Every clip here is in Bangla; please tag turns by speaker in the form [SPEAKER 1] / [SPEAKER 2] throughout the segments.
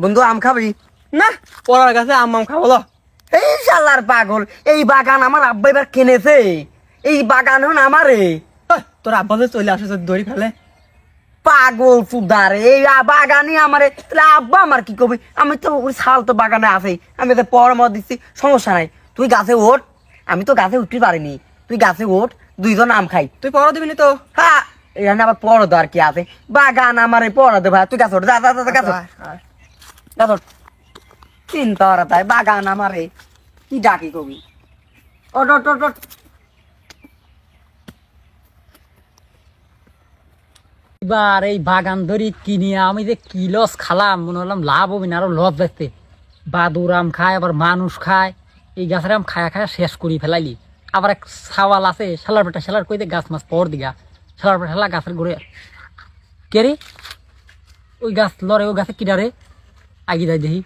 [SPEAKER 1] বন্ধু আম খাবি?
[SPEAKER 2] না পড়ার কাছে আম খাবো।
[SPEAKER 1] এই শালার পাগল, এই বাগান আমার আব্বা এবার কিনেছে। এই বাগান হন আমারে।
[SPEAKER 2] তোর আব্বা যে চলে আসে যদি দড়ি ফেলে।
[SPEAKER 1] পাগল চুদারে, এই বাগানই আমারে, তাহলে আব্বা আমার কি কবি? আমি তো ওই শাল তো বাগানে আছেই, আমি তো পরামর্শ দিচ্ছি, সমস্যা নাই। তুই গাছে ওঠ, আমি তো গাছে উঠতে পারিনি। তুই গাছে ওঠ, দুইজন আম খাই।
[SPEAKER 2] তুই পড়া দিবি তো?
[SPEAKER 1] হ্যাঁ, এখানে আবার পড়ো তো আর কি আছে? বাগান আমারে পড়া দে ভাই, তুই গাছ ওঠ, যা যা যা গাছ ওঠ, গাছ ওঠ। চিন্তা করা তাই, বাগান আমারে কি ডাকি কবি? ওঠ ওঠ ওঠ ওঠ।
[SPEAKER 3] এবার এই বাগান ধরি কিনিয়া আমি যে কি লস খালাম, মনে হলাম লাভ হবে না, আরো লস দেখতে। বাদুর আম খায়, আবার মানুষ খায়। এই গাছের আম খায়া খায়া শেষ করি ফেলাইলি। আবার এক সাওয়াল আছে, শালার বেটা শালার কইতে গাছ মাছ পর দিগা, শালার বেটা শালা গাছের ঘুরে কে রে? ওই গাছ লড়ে, ওই গাছে কিনা রে? আগি যাই দেখি।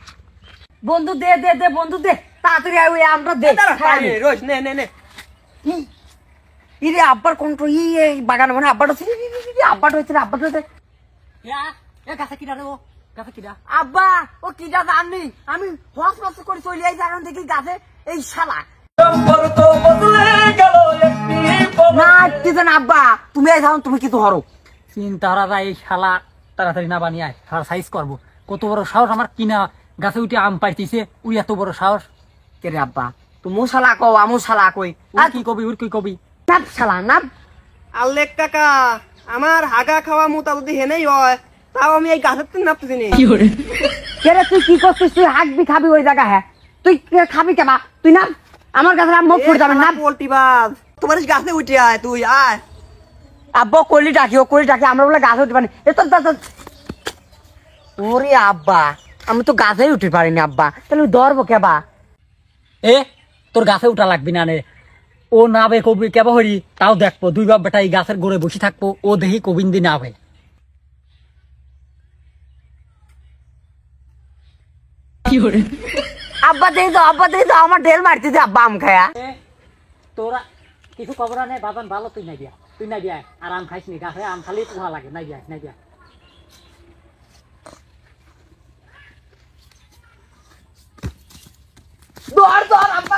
[SPEAKER 1] বন্ধু দে দে দে, বন্ধু দে তাড়াতাড়ি, ওই আমরা দে।
[SPEAKER 2] রোজ নে নে নে।
[SPEAKER 1] ইরে আব্বার কোনটো এই বাগান মানে আব্বাটা ছিল, আব্বাটা হয়েছে, আব্বাটা হয়েছে।
[SPEAKER 3] গাছে কিনা রে? ও গাছে কিনা?
[SPEAKER 1] আব্বা ও কি যা জানি, আমি হস হস করে চলে যাই, কারণ দেখি গাছে এই শালা না কি জান। আব্বা তুমি এই যাও, তুমি কিছু হরো
[SPEAKER 3] চিন্তা করা যায়, এই শালা তাড়াতাড়ি না বানিয়ে আয়, শালা সাইজ করবো। কত বড় সাহস আমার, কিনা গাছে উঠে আম পাইতেছে, উই এত বড় সাহস।
[SPEAKER 1] কে রে আব্বা? তুমি শালা কও, আমু শালা কই।
[SPEAKER 3] উর কি কবি, উর কি কবি?
[SPEAKER 1] নাপ শালা নাপ।
[SPEAKER 2] আল্লেক কাকা, আমার হাগা খাওয়া মোতা যদি হেনেই হয়, তাও আমি এই গাছের তো নাপতেছি নি।
[SPEAKER 1] কে রে তুই কি করছিস? তুই হাঁকবি খাবি ওই জায়গা? হ্যাঁ তুই খাবি কেবা? তুই না আমার কাছে মুখ পড়ে যাবে না।
[SPEAKER 2] পোল্ট্রি বাজ, তোমার গাছে উঠে আয়, তুই আয়।
[SPEAKER 1] আব্বা কলি ডাকি, ও কলি ডাকি, আমরা বলে গাছে উঠতে পারি। ওরে আব্বা, আমি তো গাছে উঠতে পারিনি আব্বা, তাহলে ধরবো কেবা?
[SPEAKER 3] এ তোর গাছে উঠা লাগবি না রে, ও নাবে কবি কেবা হরি, তাও দেখবো। দুই বাপ বেটা এই গাছের গোড়ে বসে থাকবো, ও দেখি কবিন্দি নাবে।
[SPEAKER 1] আব্বা দেখি তো, আব্বা দেখি তো, আমার ঢেল মারতেছে আব্বা আম খায়া।
[SPEAKER 3] তোরা কিছু খবর নেই, বাগান ভালো, তুই নাই দিয়া, তুই নাই দিয়া। আর আম খাইস নি, গাছে আম খালি পোহা লাগে, নাই দিয়া, নাই দিয়া।
[SPEAKER 1] ধর ধর আব্বা।